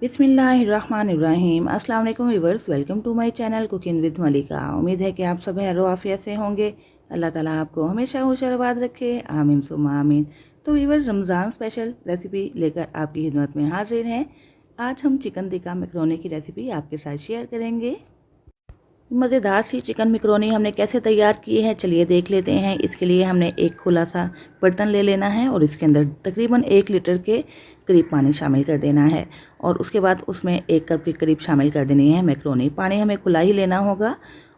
बिस्मिल्लाहिर्रहमानिर्रहीम। अस्सलाम वालेकुम viewers, welcome to my channel cooking with Malika. उम्मीद है कि आप सब खैर आफियत से होंगे। अल्लाह ताला आपको हमेशा होशियार रखे, आमीन सुम्मा आमीन। तो व्यूअर्स, रमज़ान स्पेशल रेसिपी लेकर आपकी खिदमत में हाजिर हैं। आज हम चिकन टिक्का मैकरोनी की रेसिपी आपके साथ शेयर करेंगे। मज़ेदार सी चिकन मैकरोनी हमने कैसे तैयार की है, चलिए देख लेते हैं। इसके लिए हमने एक खुला सा बर्तन ले लेना है और इसके अंदर तकरीबन 1 लीटर के करीब पानी शामिल कर देना है और उसके बाद उसमें 1 कप के करीब शामिल कर देनी है मैकरोनी। पानी हमें खुला ही लेना होगा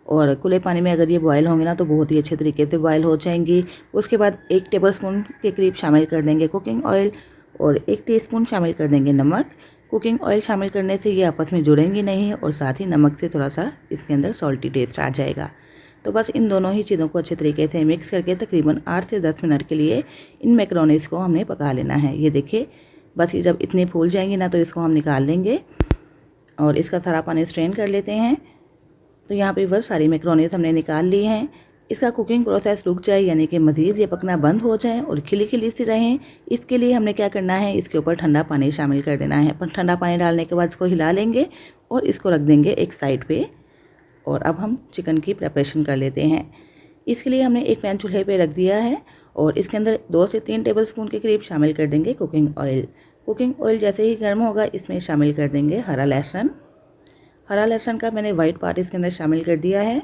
और खुले पानी में अगर ये बॉयल होंगे ना तो बहुत ही अच्छे तरीके से बॉयल हो जाएंगी। उसके बाद 1 टेबलस्पून के करीब शामिल कर देंगे कुकिंग ऑयल और 1 टीस्पून शामिल कर देंगे नमक। कुकिंग ऑयल शामिल करने से ये आपस में जुड़ेंगी नहीं और साथ ही नमक से थोड़ा सा इसके अंदर सॉल्टी टेस्ट आ जाएगा। तो बस इन दोनों ही चीज़ों को अच्छे तरीके से मिक्स करके तकरीबन 8 से 10 मिनट के लिए इन मैकरोनीज़ को हमने पका लेना है। ये देखिए, बस ये जब इतनी फूल जाएंगी ना तो इसको हम निकाल लेंगे और इसका सारा पानी स्ट्रेन कर लेते हैं। तो यहाँ पे बस सारी मैकरोनीज़ हमने निकाल ली हैं। इसका कुकिंग प्रोसेस रुक जाए यानी कि मज़ीद ये पकना बंद हो जाए और खिली खिली सी रहें, इसके लिए हमने क्या करना है, इसके ऊपर ठंडा पानी शामिल कर देना है। पर ठंडा पानी डालने के बाद इसको हिला लेंगे और इसको रख देंगे एक साइड पे। और अब हम चिकन की प्रिपरेशन कर लेते हैं। इसके लिए हमने एक पैन चूल्हे पे रख दिया है और इसके अंदर 2 से 3 टेबलस्पून के करीब शामिल कर देंगे कुकिंग ऑयल। कुकिंग ऑयल जैसे ही गर्म होगा इसमें शामिल कर देंगे हरा लहसुन। हरा लहसुन का मैंने वाइट पार्ट इसके अंदर शामिल कर दिया है।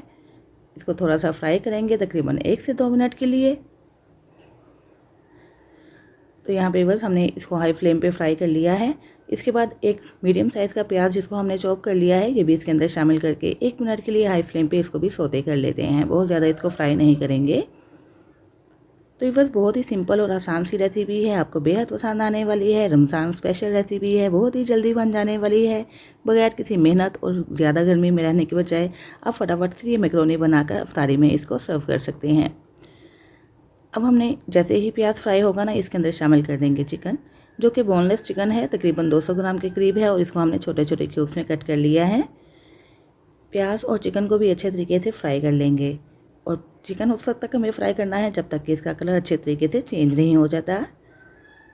इसको थोड़ा सा फ्राई करेंगे तकरीबन 1 से 2 मिनट के लिए। तो यहाँ पे बस हमने इसको हाई फ्लेम पे फ्राई कर लिया है। इसके बाद एक मीडियम साइज़ का प्याज जिसको हमने चॉप कर लिया है ये भी इसके अंदर शामिल करके 1 मिनट के लिए हाई फ्लेम पे इसको भी सौते कर लेते हैं। बहुत ज़्यादा इसको फ्राई नहीं करेंगे। तो ये बस बहुत ही सिंपल और आसान सी रेसिपी है, आपको बेहद पसंद आने वाली है। रमज़ान स्पेशल रेसिपी है, बहुत ही जल्दी बन जाने वाली है। बगैर किसी मेहनत और ज़्यादा गर्मी में रहने के बजाय आप फटाफट से ये मैकरोनी बनाकर अफ्तारी में इसको सर्व कर सकते हैं। अब हमने जैसे ही प्याज फ्राई होगा ना इसके अंदर शामिल कर देंगे चिकन, जो कि बोनलेस चिकन है, तकरीबन 200 ग्राम के करीब है और इसको हमने छोटे छोटे क्यूब्स में कट कर लिया है। प्याज और चिकन को भी अच्छे तरीके से फ्राई कर लेंगे और चिकन उस वक्त तक हमें फ्राई करना है जब तक कि इसका कलर अच्छे तरीके से चेंज नहीं हो जाता।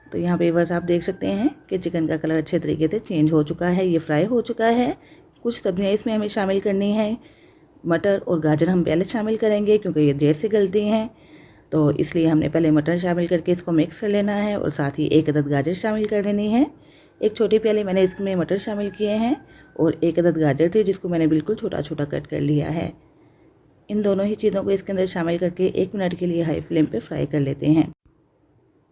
तो यहाँ पे बस आप देख सकते हैं कि चिकन का कलर अच्छे तरीके से चेंज हो चुका है, ये फ्राई हो चुका है। कुछ सब्जियाँ इसमें हमें शामिल करनी है। मटर और गाजर हम पहले शामिल करेंगे क्योंकि ये देर से गलती हैं, तो इसलिए हमने पहले मटर शामिल करके इसको मिक्स कर लेना है और साथ ही 1 अदद गाजर शामिल कर देनी है। एक छोटी प्याली मैंने इसमें मटर शामिल किए हैं और 1 अदद गाजर थी जिसको मैंने बिल्कुल छोटा छोटा कट कर लिया है। इन दोनों ही चीज़ों को इसके अंदर शामिल करके 1 मिनट के लिए हाई फ्लेम पे फ्राई कर लेते हैं।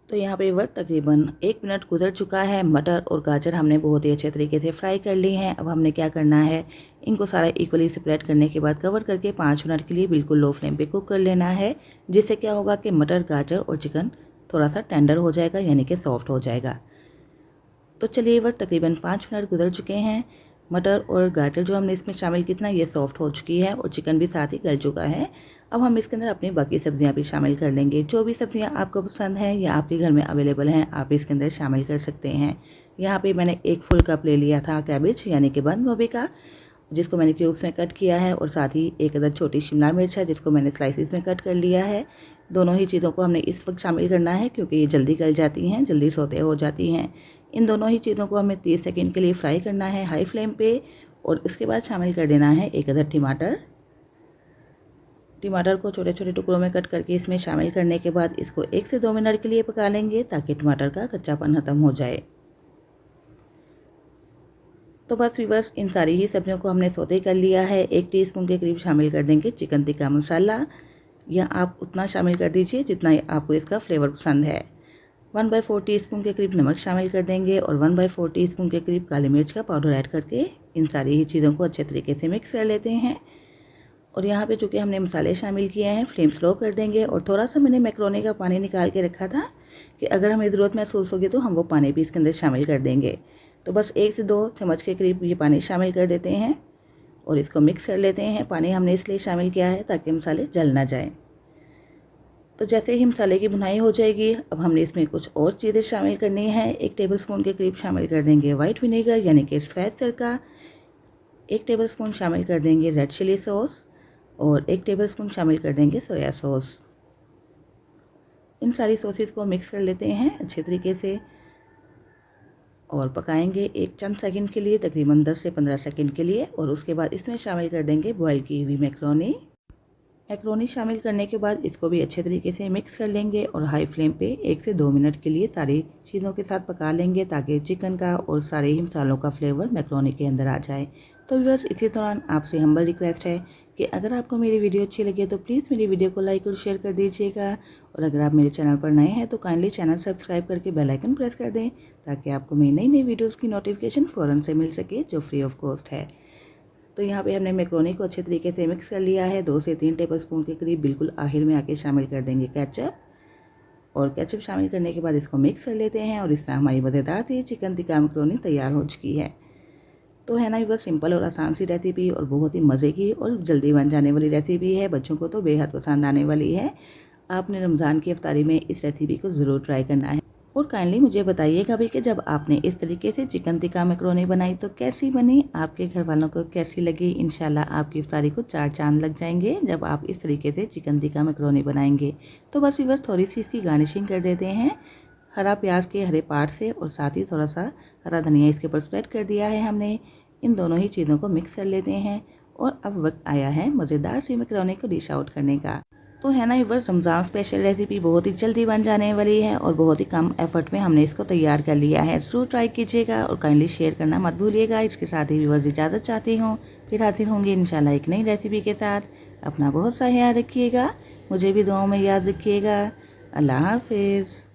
तो यहाँ पे वक्त तकरीबन 1 मिनट गुजर चुका है। मटर और गाजर हमने बहुत ही अच्छे तरीके से फ्राई कर ली हैं। अब हमने क्या करना है, इनको सारा इक्वली सेपरेट करने के बाद कवर करके 5 मिनट के लिए बिल्कुल लो फ्लेम पे कुक कर लेना है, जिससे क्या होगा कि मटर, गाजर और चिकन थोड़ा सा टेंडर हो जाएगा यानी कि सॉफ्ट हो जाएगा। तो चलिए वक्त तकरीबन 5 मिनट गुजर चुके हैं। मटर और गाजर जो हमने इसमें शामिल की थी ना ये सॉफ्ट हो चुकी है और चिकन भी साथ ही गल चुका है। अब हम इसके अंदर अपनी बाकी सब्जियां भी शामिल कर लेंगे। जो भी सब्जियां आपको पसंद हैं या आपके घर में अवेलेबल हैं आप इसके अंदर शामिल कर सकते हैं। यहाँ पे मैंने 1 फुल कप ले लिया था कैबेज यानी कि बंद गोभी का, जिसको मैंने क्यूब्स में कट किया है और साथ ही 1 अदद छोटी शिमला मिर्च है जिसको मैंने स्लाइसिस में कट कर लिया है। दोनों ही चीज़ों को हमने इस वक्त शामिल करना है क्योंकि ये जल्दी गल जाती हैं, जल्दी सौते हो जाती हैं। इन दोनों ही चीज़ों को हमें 30 सेकंड के लिए फ्राई करना है हाई फ्लेम पे और इसके बाद शामिल कर देना है 1 अदद टमाटर। टमाटर को छोटे छोटे टुकड़ों में कट करके इसमें शामिल करने के बाद इसको 1 से 2 मिनट के लिए पका लेंगे ताकि टमाटर का कच्चापन खत्म हो जाए। तो बस इन सारी ही सब्जियों को हमने सौते कर लिया है। 1 टीस्पून के करीब शामिल कर देंगे चिकन टिक्का मसाला, या आप उतना शामिल कर दीजिए जितना आपको इसका फ्लेवर पसंद है। 1/4 टीस्पून के करीब नमक शामिल कर देंगे और 1/4 टीस्पून के करीब काली मिर्च का पाउडर ऐड करके इन सारी ही चीज़ों को अच्छे तरीके से मिक्स कर लेते हैं। और यहाँ पे चूँकि हमने मसाले शामिल किए हैं फ्लेम स्लो कर देंगे और थोड़ा सा मैंने मैकरोनी का पानी निकाल के रखा था कि अगर हमें ज़रूरत महसूस होगी तो हम वो पानी भी इसके अंदर शामिल कर देंगे। तो बस 1 से 2 चम्मच के करीब ये पानी शामिल कर देते हैं और इसको मिक्स कर लेते हैं। पानी हमने इसलिए शामिल किया है ताकि मसाले जल ना जाएँ। तो जैसे ही मसाले की भुनाई हो जाएगी अब हमने इसमें कुछ और चीज़ें शामिल करनी है। 1 टेबलस्पून के करीब शामिल कर देंगे वाइट विनेगर यानी कि सफ़ेद सिरका, 1 टेबलस्पून शामिल कर देंगे रेड चिली सॉस और 1 टेबलस्पून शामिल कर देंगे सोया सॉस। इन सारी सॉसेस को मिक्स कर लेते हैं अच्छे तरीके से और पकाएंगे एक चंद सेकंड के लिए, तकरीबन 10 से 15 सेकंड के लिए। और उसके बाद इसमें शामिल कर देंगे बॉयल की हुई मैक्रोनी। मैक्रोनी शामिल करने के बाद इसको भी अच्छे तरीके से मिक्स कर लेंगे और हाई फ्लेम पे 1 से 2 मिनट के लिए सारी चीज़ों के साथ पका लेंगे, ताकि चिकन का और सारे ही मसालों का फ्लेवर मैक्रोनी के अंदर आ जाए। तो व्यूअर्स, इसी दौरान आपसे हम्बल रिक्वेस्ट है कि अगर आपको मेरी वीडियो अच्छी लगे तो प्लीज़ मेरी वीडियो को लाइक और शेयर कर दीजिएगा। और अगर आप मेरे चैनल पर नए हैं तो काइंडली चैनल सब्सक्राइब करके बेल आइकन प्रेस कर दें, ताकि आपको मेरी नई नई वीडियोज़ की नोटिफिकेशन फ़ौरन से मिल सके, जो फ्री ऑफ कॉस्ट है। तो यहाँ पे हमने मैक्रोनी को अच्छे तरीके से मिक्स कर लिया है। 2 से 3 टेबलस्पून के करीब बिल्कुल आखिर में आके शामिल कर देंगे केचप। और केचप शामिल करने के बाद इसको मिक्स कर लेते हैं और इस तरह हमारी मज़ेदार सी चिकन टिक्का मैक्रोनी तैयार हो चुकी है। तो है ना, ये बस सिंपल और आसान सी रेसिपी और बहुत ही मज़े की और जल्दी बन जाने वाली रेसिपी है। बच्चों को तो बेहद पसंद आने वाली है। आपने रमज़ान की इफ्तारी में इस रेसिपी को ज़रूर ट्राई करना है। और काइंडली मुझे बताइएगा भी कि जब आपने इस तरीके से चिकन टिक्का मैक्रोनी बनाई तो कैसी बनी, आपके घर वालों को कैसी लगी। इंशाल्लाह आपकी इफ्तारी को 4 चांद लग जाएंगे जब आप इस तरीके से चिकन टिक्का मैक्रोनी बनाएंगे। तो बस थोड़ी सी इसकी गार्निशिंग कर देते हैं हरा प्याज के हरे पार्ट से, और साथ ही थोड़ा सा हरा धनिया इसके ऊपर स्प्रेड कर दिया है हमने। इन दोनों ही चीज़ों को मिक्स कर लेते हैं और अब वक्त आया है मज़ेदार सी मैक्रोनी को डिश आउट करने का। तो है ना, ये बस रमज़ान स्पेशल रेसिपी बहुत ही जल्दी बन जाने वाली है और बहुत ही कम एफर्ट में हमने इसको तैयार कर लिया है। ज़रूर ट्राई कीजिएगा और काइंडली शेयर करना मत भूलिएगा। इसके साथ ही व्यूअर्स इजाज़त चाहती हूँ, फिर हाजिर होंगे इंशाल्लाह एक नई रेसिपी के साथ। अपना बहुत सा ख्याल रखिएगा, मुझे भी दुआओं में याद रखिएगा। अल्लाह हाफिज़।